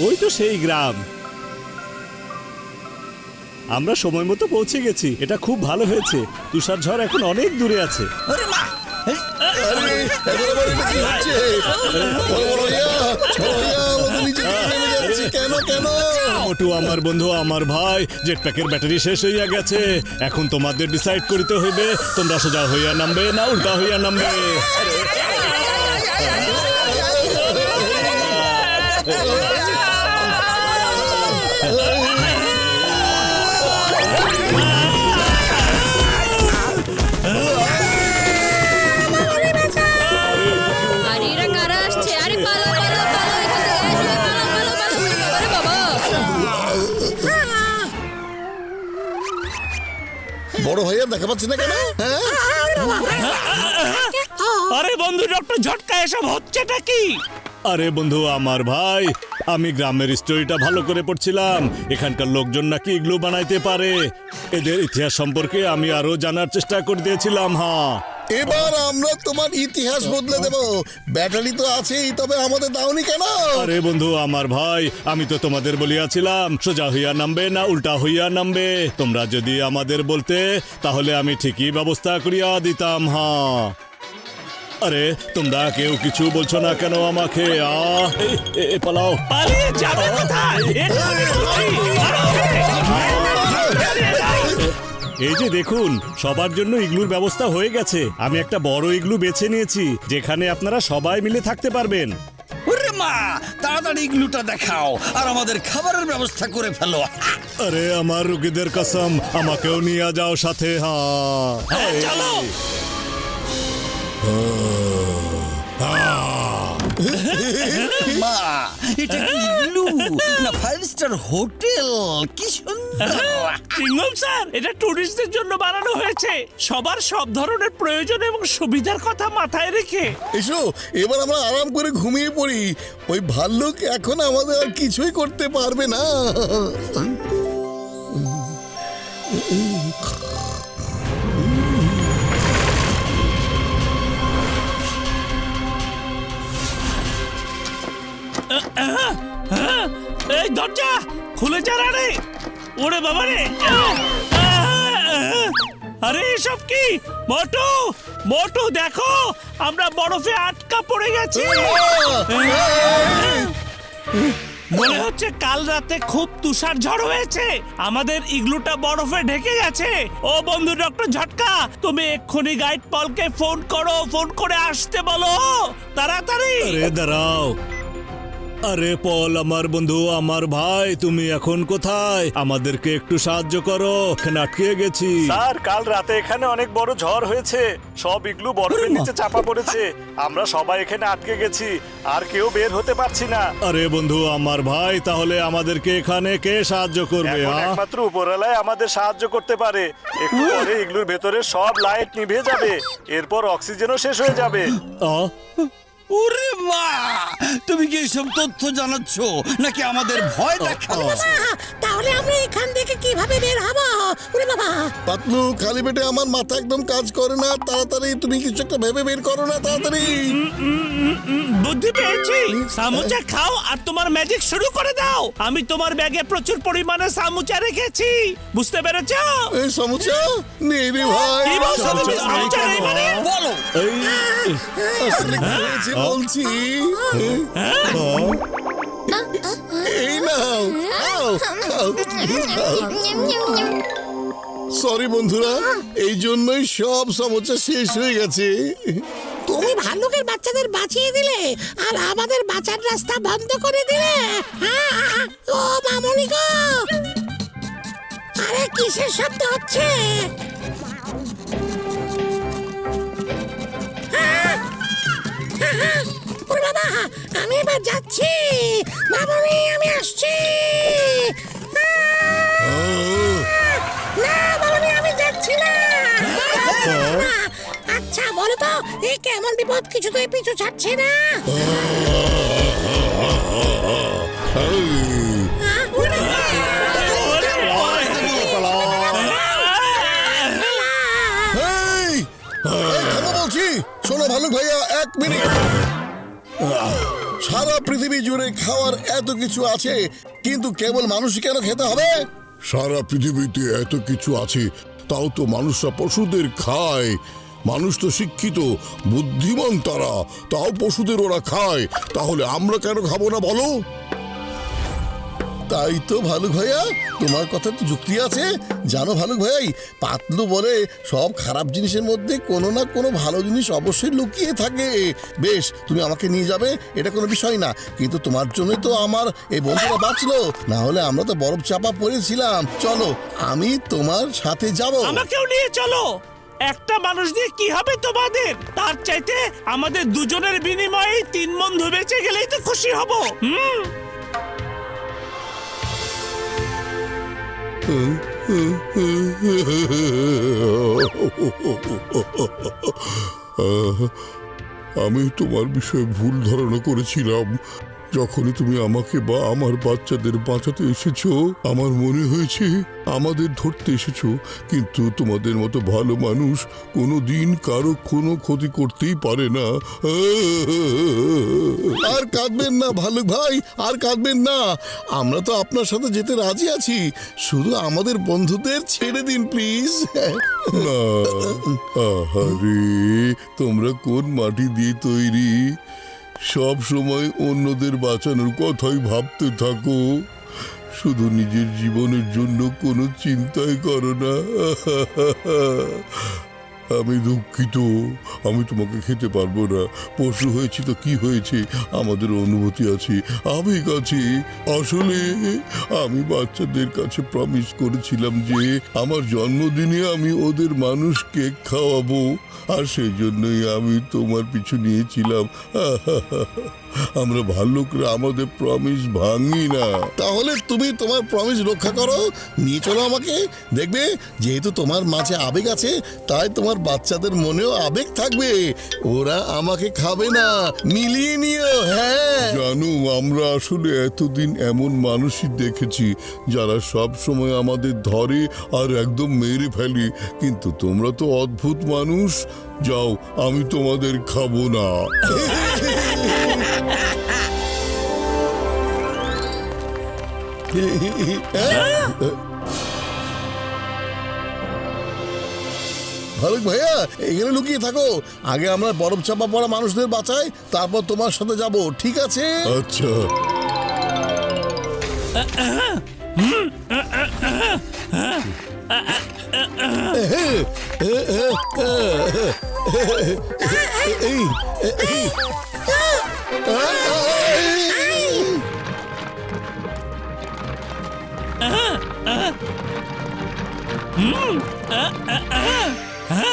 ওই তো সেই গ্রাম। আমরা সময় মতো পৌঁছে গেছি, এটা খুব ভালো হয়েছে। তুষার ঝড় এখন অনেক দূরে আছে। মোটু আমার বন্ধু, আমার ভাই, জেটপ্যাকের ব্যাটারি শেষ হইয়া গেছে। এখন তোমাদের ডিসাইড করিতে হইবে তোমরা সোজা হইয়া নামবে না উল্টা হইয়া নামবে। বড় ভাইয়া দেখা পাচ্ছি না কেন? আরে বন্ধু ডক্টর ঝটকা, এসব হচ্ছেটা কি? আরে বন্ধু আমার ভাই, আমি গ্রামের স্টোরিটা ভালো করে পড়ছিলাম। এখানকার লোকজন নাকি ইগলু বানাইতে পারে। এদের ইতিহাস সম্পর্কে আমি আরো জানার চেষ্টা করে দিয়েছিলাম। হ্যাঁ, এবার আমরা তোমার ইতিহাস বদলে দেব। ব্যাটারি তো আছেই, তবে আমাদের দাওনি কেন? আরে বন্ধু আমার ভাই, আমি তো তোমাদের বলিয়াছিলাম সোজা হইয়া নামবে না উল্টা হইয়া নামবে। তোমরা যদি আমাদের বলতে তাহলে আমি ঠিকই ব্যবস্থা করিয়া দিতাম। হ্যাঁ, আরে তোমরা কেউ কিছু বলছো না কেন আমাকে? পালাও। পালিয়ে যাবে কোথায়? এই যে দেখুন, সবার জন্য ইগলুর ব্যবস্থা হয়ে গেছে। আমি একটা বড় ইগলু বেছে নিয়েছি, যেখানে আপনারা সবাই মিলে থাকতে পারবেন। ওরে মা, তাড়াতাড়ি ইগলুটা দেখাও আর আমাদের খাবারের ব্যবস্থা করে ফেলো। আরে আমার রোগীদের কসম, আমাকেও নিয়ে যাও সাথে। হ্যাঁ চলো। মা, এটা কি ইগলু না 5 স্টার হোটেল? কি সুন্দর। চিংগম স্যার, এটা টুরিস্টদের জন্য বানানো হয়েছে, সবার সব ধরনের প্রয়োজন এবং সুবিধার কথা মাথায় রেখে। এসো, এবার আমরা আরাম করে ঘুমিয়ে পড়ি। ওই ভাল্লুক এখন আমাদের আর কিছুই করতে পারবে না। এই দরজা খুলে যা রে। ওরে বাবা রে। আরে এসব কি? মোটু, মোটু দেখো, আমরা বরফে আটকা পড়ে গেছি। মনে হচ্ছে কাল রাতে খুব তুষার ঝড় হয়েছে, আমাদের ইগলুটা বরফে ঢেকে গেছে। ও বন্ধু ডক্টর ঝটকা, তুমি এক্ষুনি গাইড পলকে ফোন করো, ফোন করে আসতে বলো তাড়াতাড়ি। আরে দাঁড়াও। আরে পল আমার বন্ধু আমার ভাই, তুমি এখন কোথায়? আমাদেরকে একটু সাহায্য করো, এখানে আটকে গেছি। স্যার, কাল রাতে এখানে অনেক বড় ঝড় হয়েছে, সব ইগলু বরফের নিচে চাপা পড়েছে। আমরা সবাই এখানে আটকে গেছি, আর কেউ বের হতে পারছি না। আরে বন্ধু আমার ভাই, তাহলে আমাদেরকে এখানে কে সাহায্য করবে? একমাত্র উপরওয়ালাই আমাদের সাহায্য করতে পারে। একটু পরে ইগলুর ভেতরে সব লাইট নিভে যাবে, এরপর অক্সিজেনও শেষ হয়ে যাবে। ওরে মা, তুমি কি এসব তথ্য জানাচ্ছ নাকি আমাদের ভয় দেখাবো? তাহলে আমরা এখান থেকে কিভাবে বের হব? ওরে বাবা, পাতলু, খালি পেটে আমার মাথা একদম কাজ করে না। তাড়াতাড়ি তুমি কিছু একটা ভেবে বের করো না, তাড়াতাড়ি। বুদ্ধি পেয়েছি, সামুচা খাও আর তোমার ম্যাজিক শুরু করে দাও। আমি তোমার ব্যাগে প্রচুর পরিমাণে সামুচা রেখেছি, বুঝতে পেরেছো? এই সমুচা নেই রে ভাই। কি বলছো তুমি? সামুচা নেই মানে? বলো। আসলে কি হয়েছে বলছি। এই নাও, খাও, খাও, খাও। সরি বন্ধুরা, এই জন্যই সব সমস্যা শেষ হয়ে গেছে। তুমি ভাল্লুকের বাচ্চাদের বাঁচিয়ে দিলে আর আমাদের বাঁচার রাস্তা বন্ধ করে দিলে। ও মামুনি গো, আরে কিসের শব্দ হচ্ছে? ওরে বাবা, আমি এবার যাচ্ছি। মামুনি, আমি আসছি। না মামুনি, আমি যাচ্ছি না। আচ্ছা বলো তো, এই কেমন বিপদ কিছুতেই পিছু ছাড়ছে না। বলছি, শোনো ভালুক ভাইয়া, 1 মিনিট। সারা পৃথিবী জুড়ে খাওয়ার এত কিছু আছে, কিন্তু কেবল মানুষই কেন খেতে হবে? সারা পৃথিবীতে এত কিছু আছে, তাও তো মানুষরা পশুদের খায়। মানুষ তো শিক্ষিত, বুদ্ধিমান তারা, তাও পশুদের ওরা খায়। তাহলে আমরা কেন খাবো না বলো? তাই তো ভালুক ভাইয়া, তোমার কথা তো যুক্তি আছে। জানো ভালুক ভাই, পাতলু বলে সব খারাপ জিনিসের মধ্যে কোনো না কোনো ভালো জিনিস অবশ্যই লুকিয়ে থাকে। বেশ, তুমি আমাকে নিয়ে যাবে, এটা কোনো বিষয় না, কিন্তু তোমার জন্যই তো আমার এই বন্ধুরা বাঁচলো, না হলে আমরা তো বরফ চাপা পড়েছিলাম। চলো, আমি তোমার সাথে যাব। আমাকেও নিয়ে চলো। একটা মানুষ দিয়ে কি হবে তোমাদের? তার চাইতে আমাদের দুজনের বিনিময়ে 3 বন্ধু বেঁচে গেলেই তো খুশি হব। আমি তোমার বিষয়ে ভুল ধারণা করেছিলাম। যখনই তুমি আমাকে বা আমার বাচ্চাদের বাঁচাতে এসেছো, আমার মনে হয়েছে আমাদের ধরতে এসেছো, কিন্তু তোমাদের মতো ভালো মানুষ কোনো দিন কারো কোনো ক্ষতি করতেই পারে না। আর কাঁদবেন না ভালুক ভাই, আর কাঁদবেন না। আমরা তো আপনার সাথে যেতে রাজি আছি, শুধু আমাদের বন্ধুদের ছেড়ে দিন প্লিজ। না, আহারে, তোমরা কোন মাটি দিয়ে তৈরি? সব সময় অন্যদের বাঁচানোর কথাই ভাবতে থাকো, শুধু নিজের জীবনের জন্য কোনো চিন্তাই করো না। আমি দুঃখিত, আমি তোমাকে খেতে পারবো না। পশু হয়েছি তো কি হয়েছে, আমাদের অনুভূতি আছে, আবেগ আছে। আসলে আমি বাচ্চাদের কাছে প্রমিস করেছিলাম যে আমার জন্মদিনে আমি ওদের মানুষ কেক খাওয়াবো, আর সেই জন্যই আমি তোমার পিছু নিয়েছিলাম। আমরা ভাল্লুকরা আমাদের প্রমিস ভাঙি না। তাহলে তুমি তোমার প্রমিস রক্ষা করো, নিয়ে চলো আমাকে। দেখবে, যেহেতু তোমার মাঝে আবেগ আছে, তাই তোমার বাচ্চাদের মনেও আবেগ থাকবে। ওরা আমাকে খাবে না, মিলিয়ে নিও। হ্যাঁ জানো, আমরা আসলে এতদিন এমন মানুষই দেখেছি যারা সব সময় আমাদের ধরে আর একদম মেরে ফেলে, কিন্তু তোমরা তো অদ্ভুত মানুষ। যাও, আমি তোমাদের খাবো না। ভালুক ভাইয়া, এখানে লুকিয়ে থাকো। আগে আমরা বরফ চাপা পড়া মানুষদের বাঁচাই, তারপর তোমার সাথে যাব, ঠিক আছে? আচ্ছা।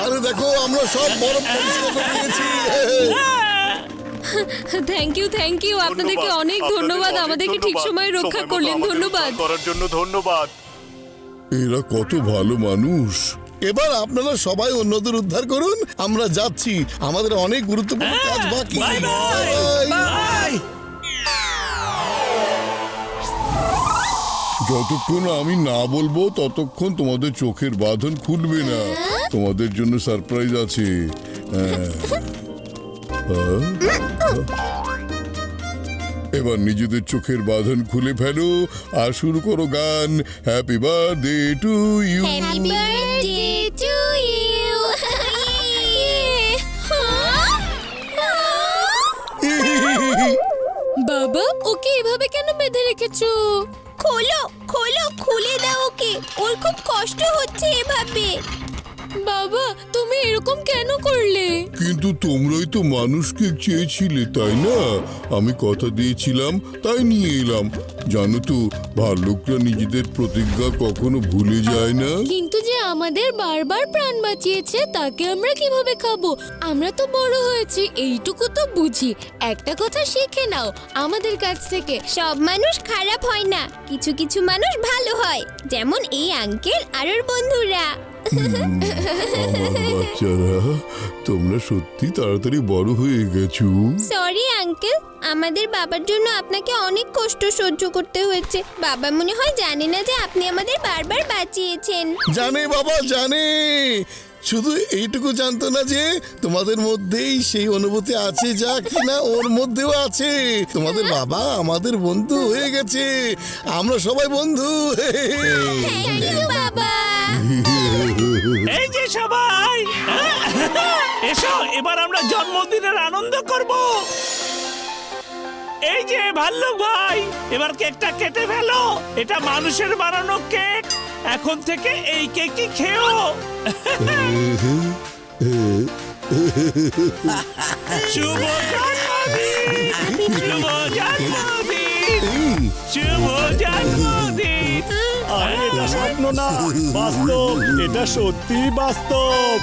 আরে দেখো, আমরা সব বরফ পরিষ্কার করে দিয়েছি। থ্যাংক ইউ আপনাদেরকে অনেক ধন্যবাদ, আমাদেরকে ঠিক সময়ে রক্ষা করলেন। ধন্যবাদ করার জন্য ধন্যবাদ। এরা কত ভালো মানুষ। এবার আপনারা সবাই অন্যদের উদ্ধার করুন, আমরা যাচ্ছি, আমাদের অনেক গুরুত্বপূর্ণ কাজ বাকি। Bye bye. বাই। যতক্ষণ আমি না বলবো ততক্ষণ তোমাদের চোখের বাঁধন খুলবে না। তোমাদের জন্য সারপ্রাইজ আছে। এবার নিজেদের চোখের বাঁধন খুলে ফেলো আর শুরু করো গান। Happy birthday to you. Happy birthday to you. বাবা, ওকে এভাবে কেন বেঁধে রেখেছো? খোলো খোলো, খুলে দাও ওকে, ওর খুব কষ্ট হচ্ছে এভাবে। বাবা, তুমি এরকম কেন করলে? কিন্তু তোমরাই তো মানুষকে চেয়েছিলে, তাই না? আমি কথা দিয়েছিলাম, তাই নিয়ে এলাম। জানো তো, ভাল্লুকরা নিজেদের প্রতিজ্ঞা কখনো ভুলে যায় না। কিন্তু যে আমাদের বারবার প্রাণ বাঁচিয়েছে, তাকে আমরা কিভাবে খাবো? আমরা তো বড় হয়েছি, এইটুকু তো বুঝি। একটা কথা শিখে নাও আমাদের কাছ থেকে, সব মানুষ খারাপ হয় না, কিছু কিছু মানুষ ভালো হয়, যেমন এই আঙ্কেল আর ওর বন্ধুরা। আমার বাচ্চারা, তোমরা সত্যি তাড়াতাড়ি বড় হয়ে গেছো। সরি আঙ্কেল, আমাদের বাবার জন্য আপনাকে অনেক কষ্ট সহ্য করতে হয়েছে। বাবা মনে হয় জানে না যে আপনি আমাদের বারবার বাঁচিয়েছেন। জানে বাবা, জানে। শুধু এইটুকু জানতো না যে তোমাদের মধ্যেই সেই অনুভূতি আছে, যা কিনা ওর মধ্যেও আছে। তোমাদের বাবা আমাদের বন্ধু হয়ে গেছে, আমরা সবাই বন্ধু। থ্যাংক ইউ বাবা। এই যে সবাই এসো, এবার আমরা জন্মদিনের আনন্দ করব। এই যে ভাল্লুক ভাই, এবার কেকটা কেটে ফেলো। এটা মানুষের বানানো কেক, এখন থেকে এই কেকই খেও। শুভ জন্মদিন, শুভ জন্মদিন, শুভ জন্মদিন। আরে এটা স্বপ্ন না, বাস্তব, এটা সত্যি বাস্তব।